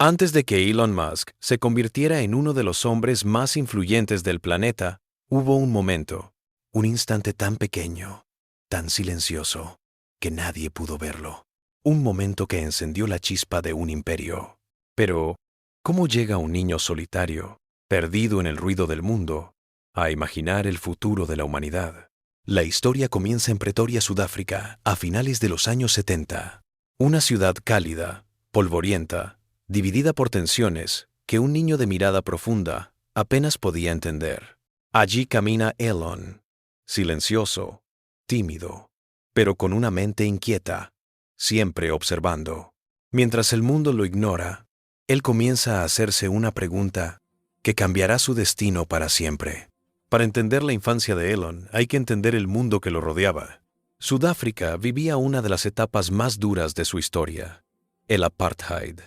Antes de que Elon Musk se convirtiera en uno de los hombres más influyentes del planeta, hubo un momento, un instante tan pequeño, tan silencioso, que nadie pudo verlo. Un momento que encendió la chispa de un imperio. Pero, ¿cómo llega un niño solitario, perdido en el ruido del mundo, a imaginar el futuro de la humanidad? La historia comienza en Pretoria, Sudáfrica, a finales de los años 70. Una ciudad cálida, polvorienta, dividida por tensiones que un niño de mirada profunda apenas podía entender. Allí camina Elon, silencioso, tímido, pero con una mente inquieta, siempre observando. Mientras el mundo lo ignora, él comienza a hacerse una pregunta que cambiará su destino para siempre. Para entender la infancia de Elon, hay que entender el mundo que lo rodeaba. Sudáfrica vivía una de las etapas más duras de su historia, el apartheid.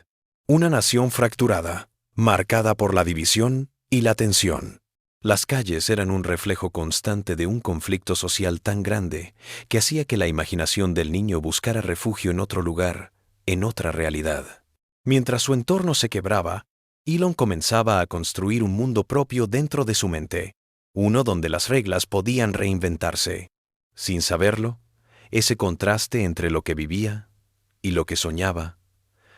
Una nación fracturada, marcada por la división y la tensión. Las calles eran un reflejo constante de un conflicto social tan grande que hacía que la imaginación del niño buscara refugio en otro lugar, en otra realidad. Mientras su entorno se quebraba, Elon comenzaba a construir un mundo propio dentro de su mente, uno donde las reglas podían reinventarse. Sin saberlo, ese contraste entre lo que vivía y lo que soñaba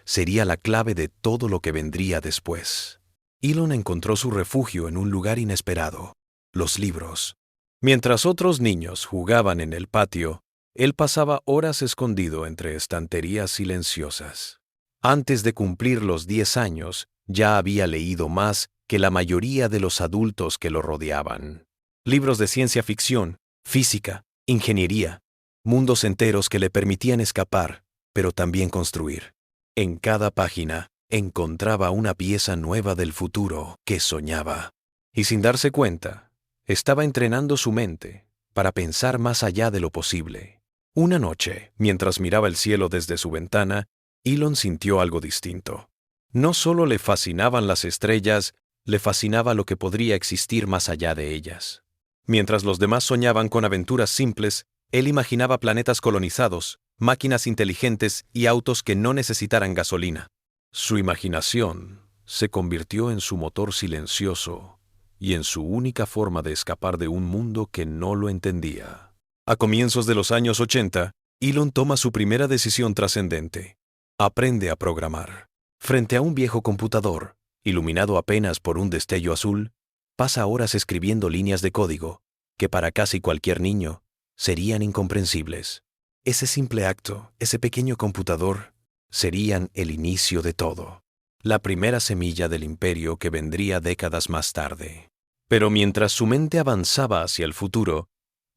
sería la clave de todo lo que vendría después. Elon encontró su refugio en un lugar inesperado, los libros. Mientras otros niños jugaban en el patio, él pasaba horas escondido entre estanterías silenciosas. Antes de cumplir los 10 años, ya había leído más que la mayoría de los adultos que lo rodeaban. Libros de ciencia ficción, física, ingeniería, mundos enteros que le permitían escapar, pero también construir. En cada página encontraba una pieza nueva del futuro que soñaba. Y sin darse cuenta, estaba entrenando su mente para pensar más allá de lo posible. Una noche, mientras miraba el cielo desde su ventana, Elon sintió algo distinto. No solo le fascinaban las estrellas, le fascinaba lo que podría existir más allá de ellas. Mientras los demás soñaban con aventuras simples, él imaginaba planetas colonizados, máquinas inteligentes y autos que no necesitaran gasolina. Su imaginación se convirtió en su motor silencioso y en su única forma de escapar de un mundo que no lo entendía. A comienzos de los años 80, Elon toma su primera decisión trascendente. Aprende a programar. Frente a un viejo computador, iluminado apenas por un destello azul, pasa horas escribiendo líneas de código que para casi cualquier niño serían incomprensibles. Ese simple acto, ese pequeño computador, serían el inicio de todo. La primera semilla del imperio que vendría décadas más tarde. Pero mientras su mente avanzaba hacia el futuro,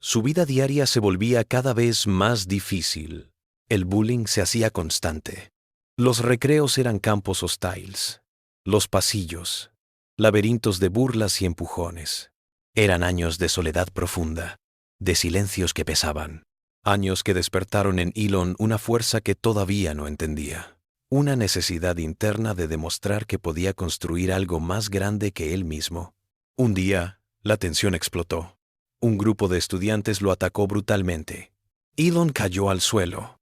su vida diaria se volvía cada vez más difícil. El bullying se hacía constante. Los recreos eran campos hostiles. Los pasillos, laberintos de burlas y empujones. Eran años de soledad profunda, de silencios que pesaban. Años que despertaron en Elon una fuerza que todavía no entendía. Una necesidad interna de demostrar que podía construir algo más grande que él mismo. Un día, la tensión explotó. Un grupo de estudiantes lo atacó brutalmente. Elon cayó al suelo,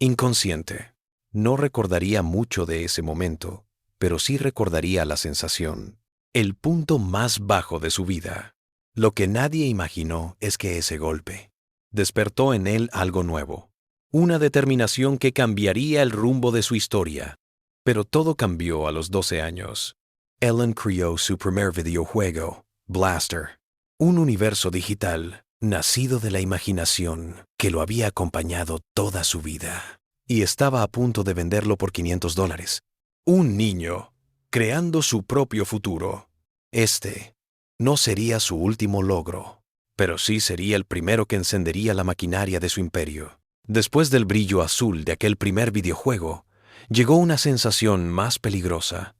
inconsciente. No recordaría mucho de ese momento, pero sí recordaría la sensación. El punto más bajo de su vida. Lo que nadie imaginó es que ese golpe despertó en él algo nuevo. Una determinación que cambiaría el rumbo de su historia. Pero todo cambió a los 12 años. Elon creó su primer videojuego, Blaster. Un universo digital, nacido de la imaginación, que lo había acompañado toda su vida. Y estaba a punto de venderlo por $500. Un niño, creando su propio futuro. Este no sería su último logro, pero sí sería el primero que encendería la maquinaria de su imperio. Después del brillo azul de aquel primer videojuego, llegó una sensación más peligrosa.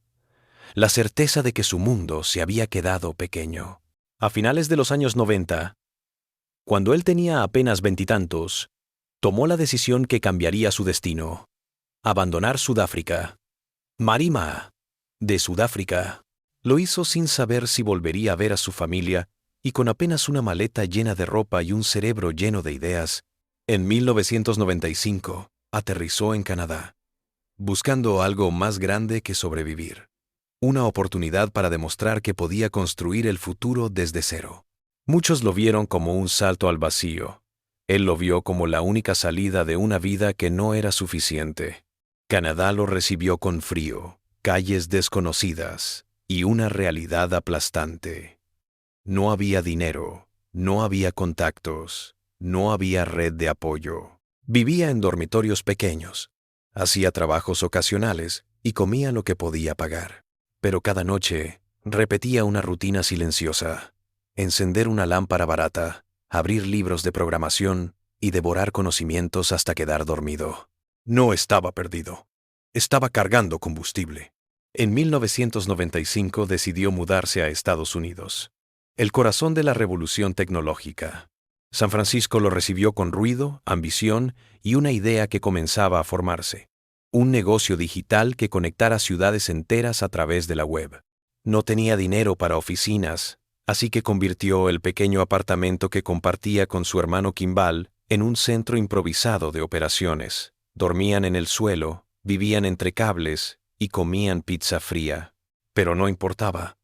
La certeza de que su mundo se había quedado pequeño. A finales de los años 90, cuando él tenía apenas veintitantos, tomó la decisión que cambiaría su destino. Abandonar Sudáfrica. Marima, de Sudáfrica, lo hizo sin saber si volvería a ver a su familia y con apenas una maleta llena de ropa y un cerebro lleno de ideas. En 1995, aterrizó en Canadá. buscando algo más grande que sobrevivir. Una oportunidad para demostrar que podía construir el futuro desde cero. Muchos lo vieron como un salto al vacío. Él lo vio como la única salida de una vida que no era suficiente. Canadá lo recibió con frío, calles desconocidas y una realidad aplastante. No había dinero, no había contactos, no había red de apoyo. Vivía en dormitorios pequeños, hacía trabajos ocasionales y comía lo que podía pagar. Pero cada noche repetía una rutina silenciosa: encender una lámpara barata, abrir libros de programación y devorar conocimientos hasta quedar dormido. No estaba perdido. Estaba cargando combustible. En 1995 decidió mudarse a Estados Unidos, el corazón de la revolución tecnológica. San Francisco lo recibió con ruido, ambición y una idea que comenzaba a formarse: un negocio digital que conectara ciudades enteras a través de la web. No tenía dinero para oficinas, así que convirtió el pequeño apartamento que compartía con su hermano Kimball en un centro improvisado de operaciones. Dormían en el suelo, vivían entre cables y comían pizza fría. Pero no importaba.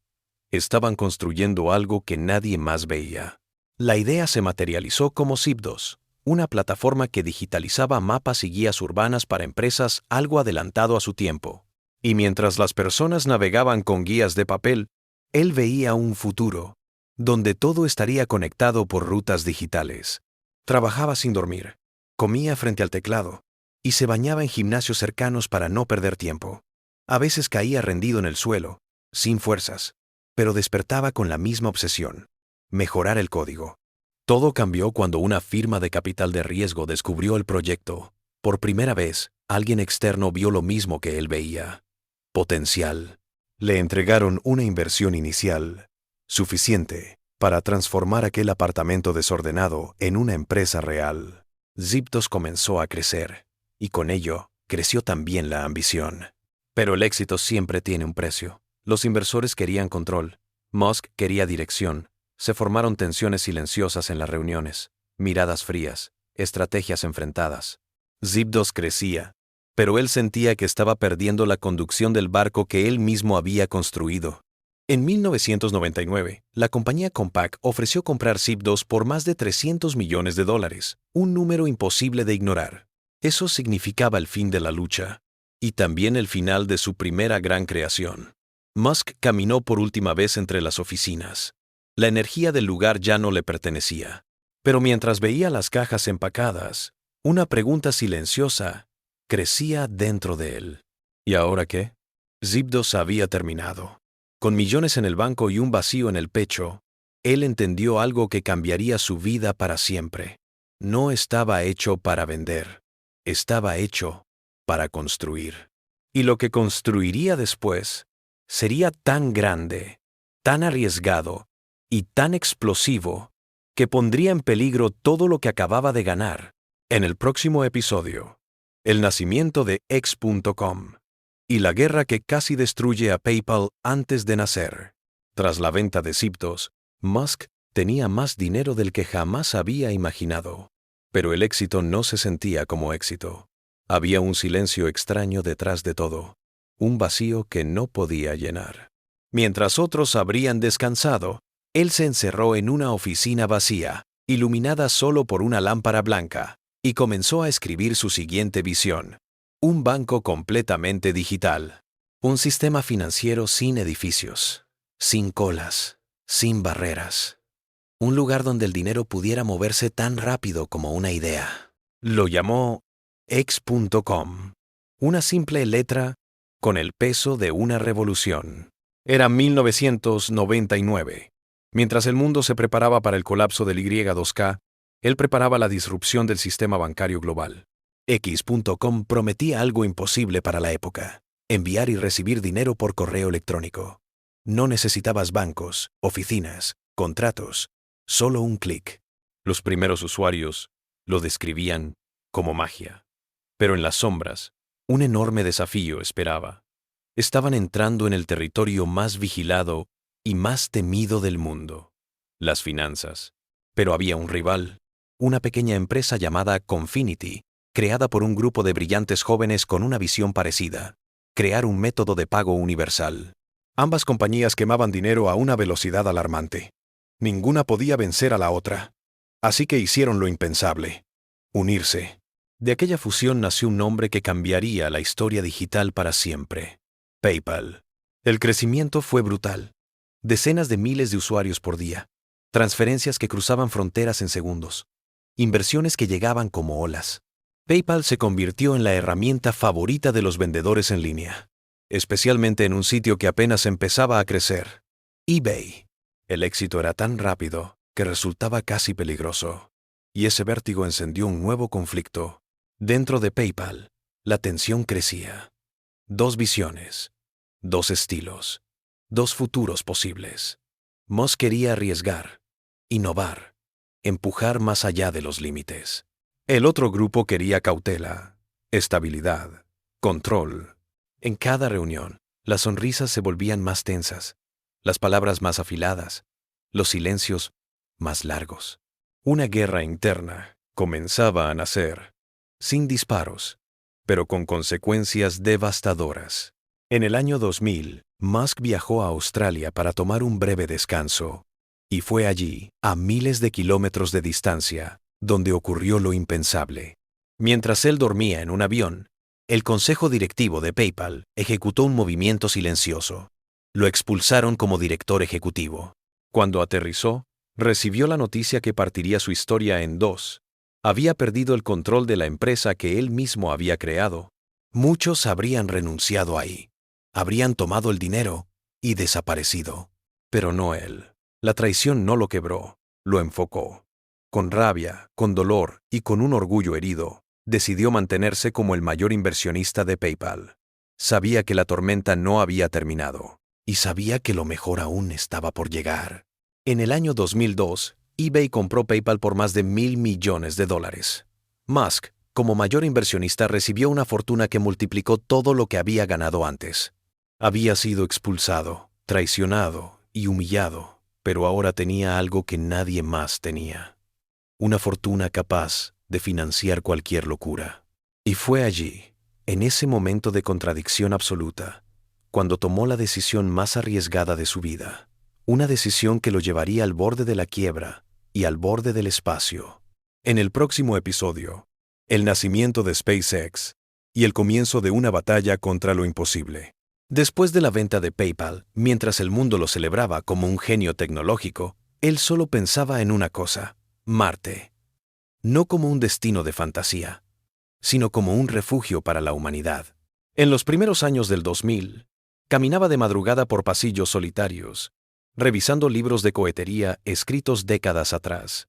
Estaban construyendo algo que nadie más veía. La idea se materializó como Zip2, una plataforma que digitalizaba mapas y guías urbanas para empresas, algo adelantado a su tiempo. Y mientras las personas navegaban con guías de papel, él veía un futuro, donde todo estaría conectado por rutas digitales. Trabajaba sin dormir, comía frente al teclado y se bañaba en gimnasios cercanos para no perder tiempo. A veces caía rendido en el suelo, sin fuerzas, pero despertaba con la misma obsesión: mejorar el código. Todo cambió cuando una firma de capital de riesgo descubrió el proyecto. Por primera vez, alguien externo vio lo mismo que él veía: potencial. Le entregaron una inversión inicial, suficiente para transformar aquel apartamento desordenado en una empresa real. Zip2 comenzó a crecer, y con ello creció también la ambición. Pero el éxito siempre tiene un precio. Los inversores querían control. Musk quería dirección. Se formaron tensiones silenciosas en las reuniones, miradas frías, estrategias enfrentadas. Zip2 crecía, pero él sentía que estaba perdiendo la conducción del barco que él mismo había construido. En 1999, la compañía Compaq ofreció comprar Zip2 por más de $300 millones, un número imposible de ignorar. Eso significaba el fin de la lucha, y también el final de su primera gran creación. Musk caminó por última vez entre las oficinas. La energía del lugar ya no le pertenecía. Pero mientras veía las cajas empacadas, una pregunta silenciosa crecía dentro de él. ¿Y ahora qué? Zip2 había terminado. Con millones en el banco y un vacío en el pecho, él entendió algo que cambiaría su vida para siempre. No estaba hecho para vender. Estaba hecho para construir. Y lo que construiría después sería tan grande, tan arriesgado y tan explosivo que pondría en peligro todo lo que acababa de ganar. En el próximo episodio, el nacimiento de X.com y la guerra que casi destruye a PayPal antes de nacer. Tras la venta de Zip2, Musk tenía más dinero del que jamás había imaginado. Pero el éxito no se sentía como éxito. Había un silencio extraño detrás de todo, un vacío que no podía llenar. Mientras otros habrían descansado, él se encerró en una oficina vacía, iluminada solo por una lámpara blanca, y comenzó a escribir su siguiente visión: un banco completamente digital. Un sistema financiero sin edificios, sin colas, sin barreras. Un lugar donde el dinero pudiera moverse tan rápido como una idea. Lo llamó X.com, una simple letra con el peso de una revolución. Era 1999. Mientras el mundo se preparaba para el colapso del Y2K, él preparaba la disrupción del sistema bancario global. X.com prometía algo imposible para la época: enviar y recibir dinero por correo electrónico. No necesitabas bancos, oficinas, contratos, solo un clic. Los primeros usuarios lo describían como magia. Pero en las sombras, un enorme desafío esperaba. Estaban entrando en el territorio más vigilado y más temido del mundo: las finanzas. Pero había un rival, una pequeña empresa llamada Confinity, creada por un grupo de brillantes jóvenes con una visión parecida: crear un método de pago universal. Ambas compañías quemaban dinero a una velocidad alarmante. Ninguna podía vencer a la otra. Así que hicieron lo impensable: unirse. De aquella fusión nació un nombre que cambiaría la historia digital para siempre: PayPal. El crecimiento fue brutal. Decenas de miles de usuarios por día. Transferencias que cruzaban fronteras en segundos. Inversiones que llegaban como olas. PayPal se convirtió en la herramienta favorita de los vendedores en línea, especialmente en un sitio que apenas empezaba a crecer: eBay. El éxito era tan rápido que resultaba casi peligroso. Y ese vértigo encendió un nuevo conflicto. Dentro de PayPal, la tensión crecía. Dos visiones, dos estilos, dos futuros posibles. Musk quería arriesgar, innovar, empujar más allá de los límites. El otro grupo quería cautela, estabilidad, control. En cada reunión, las sonrisas se volvían más tensas, las palabras más afiladas, los silencios más largos. Una guerra interna comenzaba a nacer, sin disparos, pero con consecuencias devastadoras. En el año 2000, Musk viajó a Australia para tomar un breve descanso, y fue allí, a miles de kilómetros de distancia, donde ocurrió lo impensable. Mientras él dormía en un avión, el consejo directivo de PayPal ejecutó un movimiento silencioso. Lo expulsaron como director ejecutivo. Cuando aterrizó, recibió la noticia que partiría su historia en dos. Había perdido el control de la empresa que él mismo había creado. Muchos habrían renunciado ahí. Habrían tomado el dinero y desaparecido. Pero no él. La traición no lo quebró, lo enfocó. Con rabia, con dolor y con un orgullo herido, decidió mantenerse como el mayor inversionista de PayPal. Sabía que la tormenta no había terminado, y sabía que lo mejor aún estaba por llegar. En el año 2002, eBay compró PayPal por más de $1.000 millones. Musk, como mayor inversionista, recibió una fortuna que multiplicó todo lo que había ganado antes. Había sido expulsado, traicionado y humillado, pero ahora tenía algo que nadie más tenía: una fortuna capaz de financiar cualquier locura. Y fue allí, en ese momento de contradicción absoluta, cuando tomó la decisión más arriesgada de su vida. Una decisión que lo llevaría al borde de la quiebra y al borde del espacio. En el próximo episodio, el nacimiento de SpaceX y el comienzo de una batalla contra lo imposible. Después de la venta de PayPal, mientras el mundo lo celebraba como un genio tecnológico, él solo pensaba en una cosa: Marte. No como un destino de fantasía, sino como un refugio para la humanidad. En los primeros años del 2000, caminaba de madrugada por pasillos solitarios, revisando libros de cohetería escritos décadas atrás.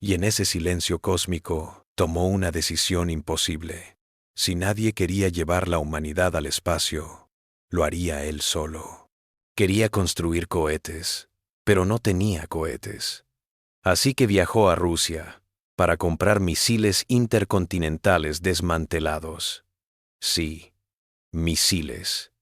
Y en ese silencio cósmico, tomó una decisión imposible. Si nadie quería llevar la humanidad al espacio, lo haría él solo. Quería construir cohetes, pero no tenía cohetes. Así que viajó a Rusia para comprar misiles intercontinentales desmantelados. Sí, misiles.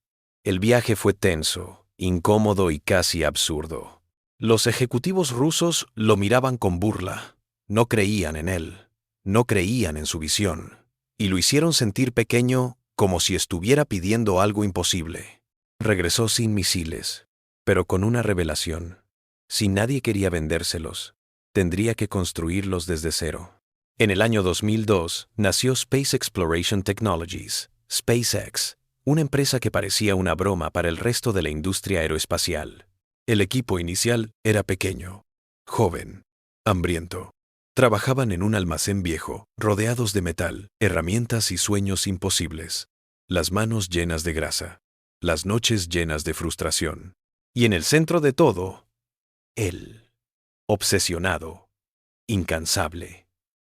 El viaje fue tenso, incómodo y casi absurdo. Los ejecutivos rusos lo miraban con burla. No creían en él, no creían en su visión, y lo hicieron sentir pequeño, como si estuviera pidiendo algo imposible. Regresó sin misiles, pero con una revelación: si nadie quería vendérselos, tendría que construirlos desde cero. En el año 2002 nació Space Exploration Technologies, SpaceX, una empresa que parecía una broma para el resto de la industria aeroespacial. El equipo inicial era pequeño, joven, hambriento. Trabajaban en un almacén viejo, rodeados de metal, herramientas y sueños imposibles. Las manos llenas de grasa, las noches llenas de frustración. Y en el centro de todo, él, obsesionado, incansable,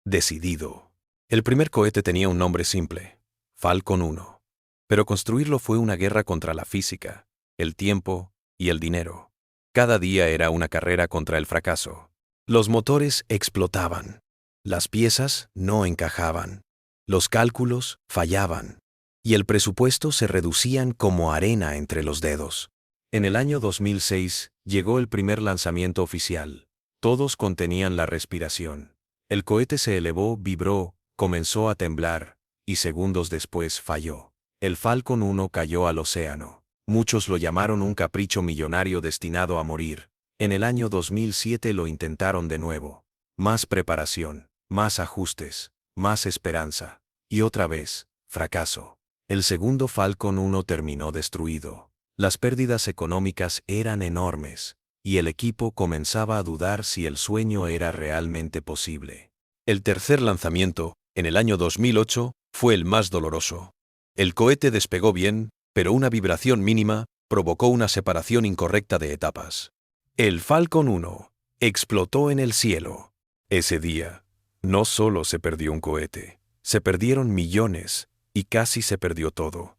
decidido. El primer cohete tenía un nombre simple: Falcon 1. Pero construirlo fue una guerra contra la física, el tiempo y el dinero. Cada día era una carrera contra el fracaso. Los motores explotaban. Las piezas no encajaban. Los cálculos fallaban. Y el presupuesto se reducían como arena entre los dedos. En el año 2006 llegó el primer lanzamiento oficial. Todos contenían la respiración. El cohete se elevó, vibró, Comenzó a temblar, y segundos después falló. El Falcon 1 cayó al océano. Muchos lo llamaron un capricho millonario destinado a morir. En el año 2007 lo intentaron de nuevo. Más preparación, más ajustes, más esperanza. Y otra vez, fracaso. El segundo Falcon 1 terminó destruido. Las pérdidas económicas eran enormes, y el equipo comenzaba a dudar si el sueño era realmente posible. El tercer lanzamiento, en el año 2008, fue el más doloroso. El cohete despegó bien, pero una vibración mínima provocó una separación incorrecta de etapas. El Falcon 1 explotó en el cielo. Ese día, no solo se perdió un cohete, se perdieron millones y casi se perdió todo.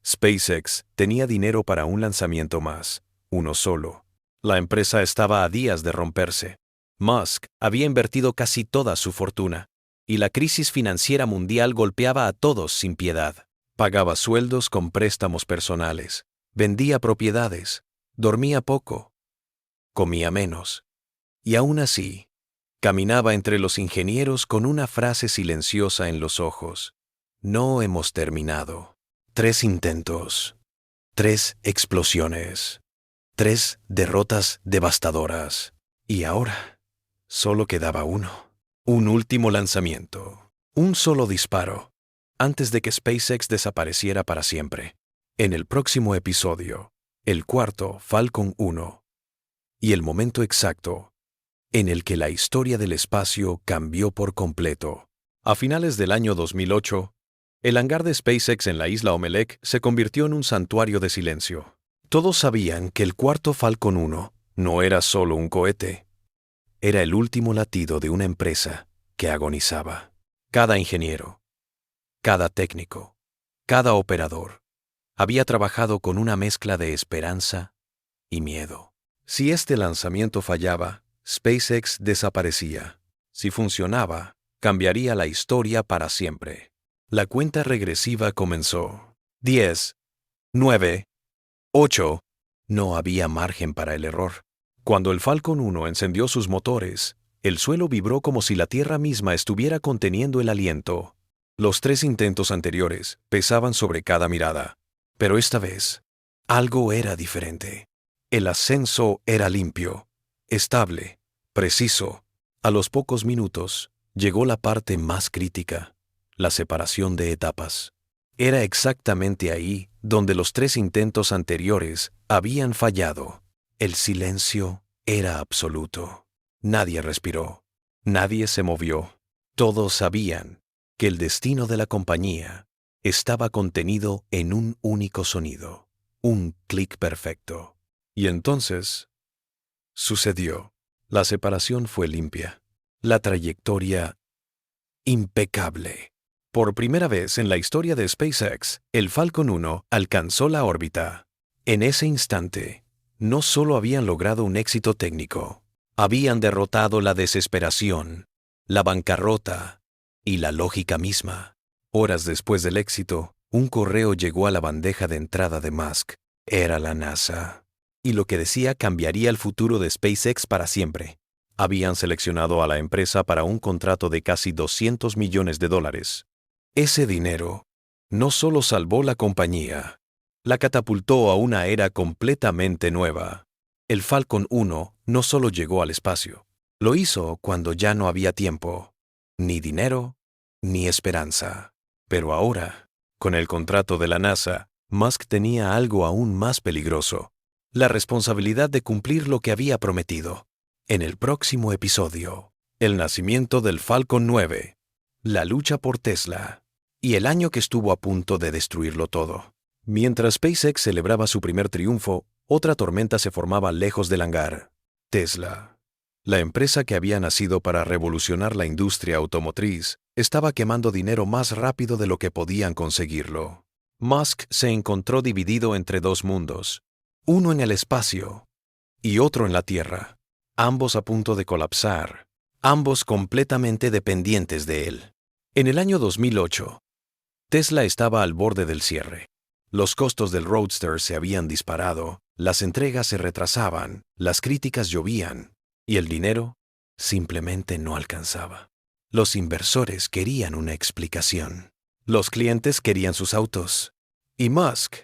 SpaceX tenía dinero para un lanzamiento más, uno solo. La empresa estaba a días de romperse. Musk había invertido casi toda su fortuna, y la crisis financiera mundial golpeaba a todos sin piedad. Pagaba sueldos con préstamos personales, vendía propiedades, dormía poco, comía menos. Y aún así, caminaba entre los ingenieros con una frase silenciosa en los ojos. No hemos terminado. 3 intentos, 3 explosiones, 3 derrotas devastadoras. Y ahora, solo quedaba uno. Un último lanzamiento. Un solo disparo, antes de que SpaceX desapareciera para siempre. En el próximo episodio, el cuarto Falcon 1. Y el momento exacto en el que la historia del espacio cambió por completo. A finales del año 2008, el hangar de SpaceX en la isla Omelec se convirtió en un santuario de silencio. Todos sabían que el cuarto Falcon 1 no era solo un cohete. Era el último latido de una empresa que agonizaba. Cada ingeniero, cada técnico, cada operador había trabajado con una mezcla de esperanza y miedo. Si este lanzamiento fallaba, SpaceX desaparecía. Si funcionaba, cambiaría la historia para siempre. La cuenta regresiva comenzó. 10, 9, 8. No había margen para el error. Cuando el Falcon 1 encendió sus motores, el suelo vibró como si la Tierra misma estuviera conteniendo el aliento. Los 3 intentos anteriores pesaban sobre cada mirada. Pero esta vez, algo era diferente. El ascenso era limpio, estable, preciso. A los pocos minutos, llegó la parte más crítica, la separación de etapas. Era exactamente ahí donde los 3 intentos anteriores habían fallado. El silencio era absoluto. Nadie respiró. Nadie se movió. Todos sabían que el destino de la compañía estaba contenido en un único sonido, un clic perfecto. Y entonces, sucedió. La separación fue limpia. La trayectoria impecable. Por primera vez en la historia de SpaceX, el Falcon 1 alcanzó la órbita. En ese instante, no solo habían logrado un éxito técnico, habían derrotado la desesperación, la bancarrota y la lógica misma. Horas después del éxito, un correo llegó a la bandeja de entrada de Musk. Era la NASA. Y lo que decía cambiaría el futuro de SpaceX para siempre. Habían seleccionado a la empresa para un contrato de casi $200 millones. Ese dinero no solo salvó la compañía, la catapultó a una era completamente nueva. El Falcon 1 no solo llegó al espacio, lo hizo cuando ya no había tiempo, ni dinero, ni esperanza. Pero ahora, con el contrato de la NASA, Musk tenía algo aún más peligroso: la responsabilidad de cumplir lo que había prometido. En el próximo episodio, el nacimiento del Falcon 9, la lucha por Tesla y el año que estuvo a punto de destruirlo todo. Mientras SpaceX celebraba su primer triunfo, otra tormenta se formaba lejos del hangar. Tesla, la empresa que había nacido para revolucionar la industria automotriz, estaba quemando dinero más rápido de lo que podían conseguirlo. Musk se encontró dividido entre 2 mundos, uno en el espacio y otro en la Tierra, ambos a punto de colapsar, ambos completamente dependientes de él. En el año 2008, Tesla estaba al borde del cierre. Los costos del Roadster se habían disparado, las entregas se retrasaban, las críticas llovían, y el dinero simplemente no alcanzaba. Los inversores querían una explicación. Los clientes querían sus autos. Y Musk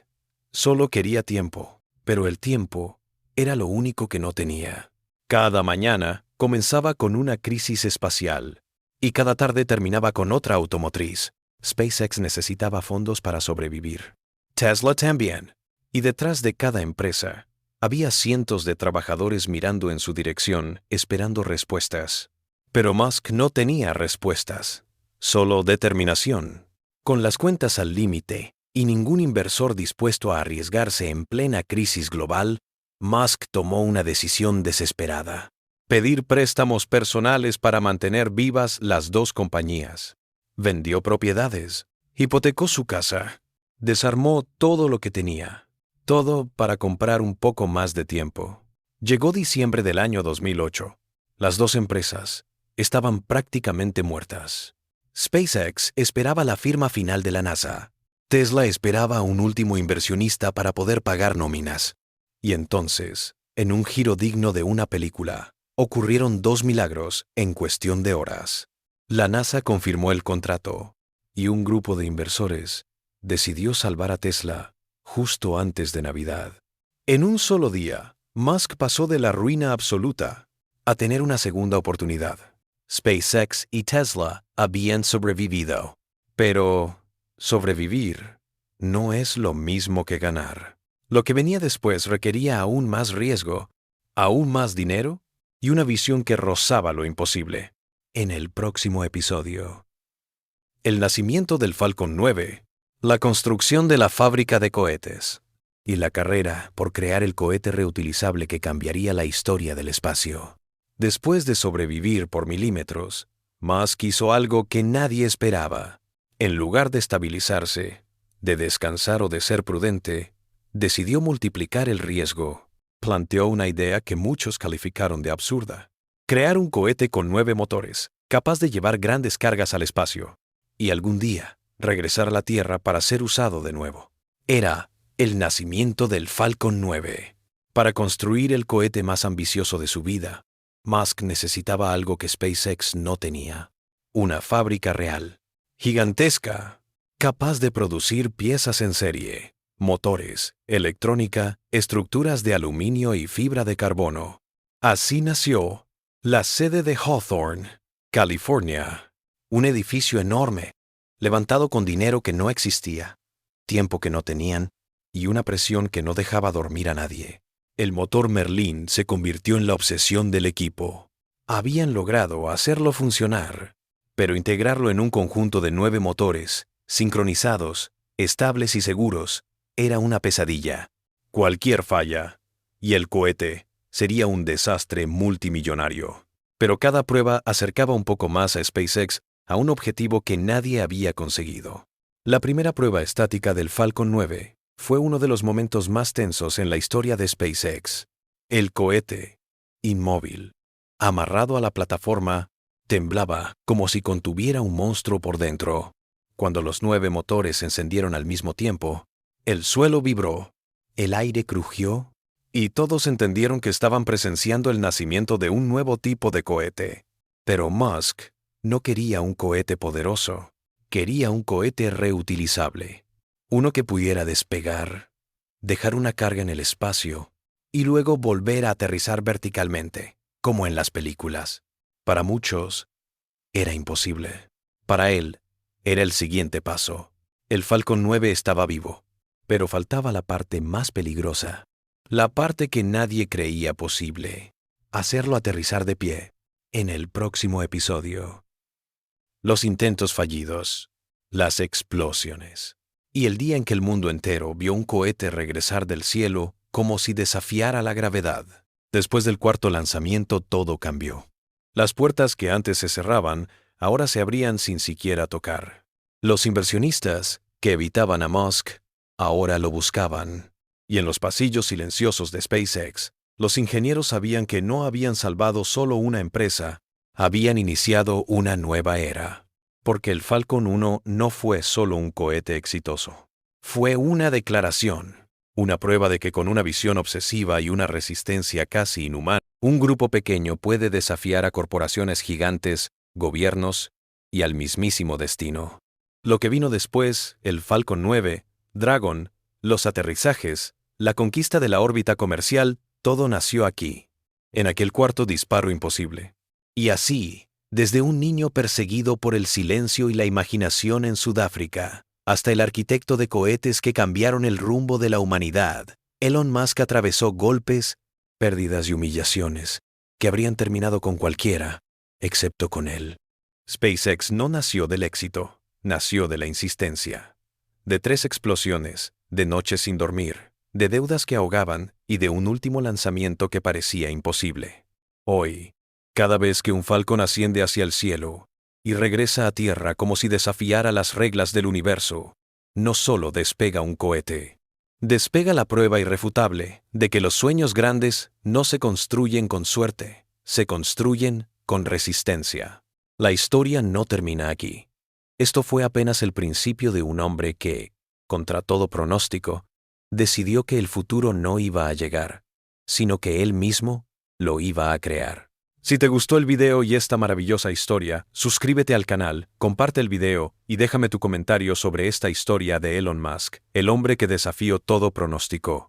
solo quería tiempo, pero el tiempo era lo único que no tenía. Cada mañana comenzaba con una crisis espacial y cada tarde terminaba con otra automotriz. SpaceX necesitaba fondos para sobrevivir. Tesla también. Y detrás de cada empresa había cientos de trabajadores mirando en su dirección, esperando respuestas. Pero Musk no tenía respuestas, solo determinación. Con las cuentas al límite y ningún inversor dispuesto a arriesgarse en plena crisis global, Musk tomó una decisión desesperada: pedir préstamos personales para mantener vivas las dos compañías. Vendió propiedades, hipotecó su casa, desarmó todo lo que tenía, todo para comprar un poco más de tiempo. Llegó diciembre del año 2008. Las dos empresas estaban prácticamente muertas. SpaceX esperaba la firma final de la NASA. Tesla esperaba a un último inversionista para poder pagar nóminas. Y entonces, en un giro digno de una película, ocurrieron dos milagros en cuestión de horas. La NASA confirmó el contrato y un grupo de inversores decidió salvar a Tesla justo antes de Navidad. En un solo día, Musk pasó de la ruina absoluta a tener una segunda oportunidad. SpaceX y Tesla habían sobrevivido. Pero sobrevivir no es lo mismo que ganar. Lo que venía después requería aún más riesgo, aún más dinero y una visión que rozaba lo imposible. En el próximo episodio: el nacimiento del Falcon 9, la construcción de la fábrica de cohetes y la carrera por crear el cohete reutilizable que cambiaría la historia del espacio. Después de sobrevivir por milímetros, Musk hizo algo que nadie esperaba. En lugar de estabilizarse, de descansar o de ser prudente, decidió multiplicar el riesgo. Planteó una idea que muchos calificaron de absurda: crear un cohete con 9 motores, capaz de llevar grandes cargas al espacio, y algún día regresar a la Tierra para ser usado de nuevo. Era el nacimiento del Falcon 9. Para construir el cohete más ambicioso de su vida, Musk necesitaba algo que SpaceX no tenía: una fábrica real, gigantesca, capaz de producir piezas en serie, motores, electrónica, estructuras de aluminio y fibra de carbono. Así nació la sede de Hawthorne, California, un edificio enorme, levantado con dinero que no existía, tiempo que no tenían y una presión que no dejaba dormir a nadie. El motor Merlin se convirtió en la obsesión del equipo. Habían logrado hacerlo funcionar, pero integrarlo en un conjunto de 9 motores, sincronizados, estables y seguros, era una pesadilla. Cualquier falla, y el cohete sería un desastre multimillonario. Pero cada prueba acercaba un poco más a SpaceX a un objetivo que nadie había conseguido. La primera prueba estática del Falcon 9 fue uno de los momentos más tensos en la historia de SpaceX. El cohete, inmóvil, amarrado a la plataforma, temblaba como si contuviera un monstruo por dentro. Cuando los 9 motores se encendieron al mismo tiempo, el suelo vibró, el aire crujió, y todos entendieron que estaban presenciando el nacimiento de un nuevo tipo de cohete. Pero Musk no quería un cohete poderoso, quería un cohete reutilizable. Uno que pudiera despegar, dejar una carga en el espacio y luego volver a aterrizar verticalmente, como en las películas. Para muchos, era imposible. Para él, era el siguiente paso. El Falcon 9 estaba vivo, pero faltaba la parte más peligrosa, la parte que nadie creía posible: hacerlo aterrizar de pie. En el próximo episodio: los intentos fallidos, las explosiones, y el día en que el mundo entero vio un cohete regresar del cielo como si desafiara la gravedad. Después del cuarto lanzamiento, todo cambió. Las puertas que antes se cerraban, ahora se abrían sin siquiera tocar. Los inversionistas, que evitaban a Musk, ahora lo buscaban. Y en los pasillos silenciosos de SpaceX, los ingenieros sabían que no habían salvado solo una empresa, habían iniciado una nueva era. Porque el Falcon 1 no fue solo un cohete exitoso. Fue una declaración, una prueba de que con una visión obsesiva y una resistencia casi inhumana, un grupo pequeño puede desafiar a corporaciones gigantes, gobiernos y al mismísimo destino. Lo que vino después, el Falcon 9, Dragon, los aterrizajes, la conquista de la órbita comercial, todo nació aquí, en aquel cuarto disparo imposible. Y así, desde un niño perseguido por el silencio y la imaginación en Sudáfrica, hasta el arquitecto de cohetes que cambiaron el rumbo de la humanidad, Elon Musk atravesó golpes, pérdidas y humillaciones que habrían terminado con cualquiera, excepto con él. SpaceX no nació del éxito, nació de la insistencia. De 3 explosiones, de noches sin dormir, de deudas que ahogaban y de un último lanzamiento que parecía imposible. Hoy, cada vez que un Falcon asciende hacia el cielo y regresa a tierra como si desafiara las reglas del universo, no solo despega un cohete, despega la prueba irrefutable de que los sueños grandes no se construyen con suerte, se construyen con resistencia. La historia no termina aquí. Esto fue apenas el principio de un hombre que, contra todo pronóstico, decidió que el futuro no iba a llegar, sino que él mismo lo iba a crear. Si te gustó el video y esta maravillosa historia, suscríbete al canal, comparte el video y déjame tu comentario sobre esta historia de Elon Musk, el hombre que desafió todo pronóstico.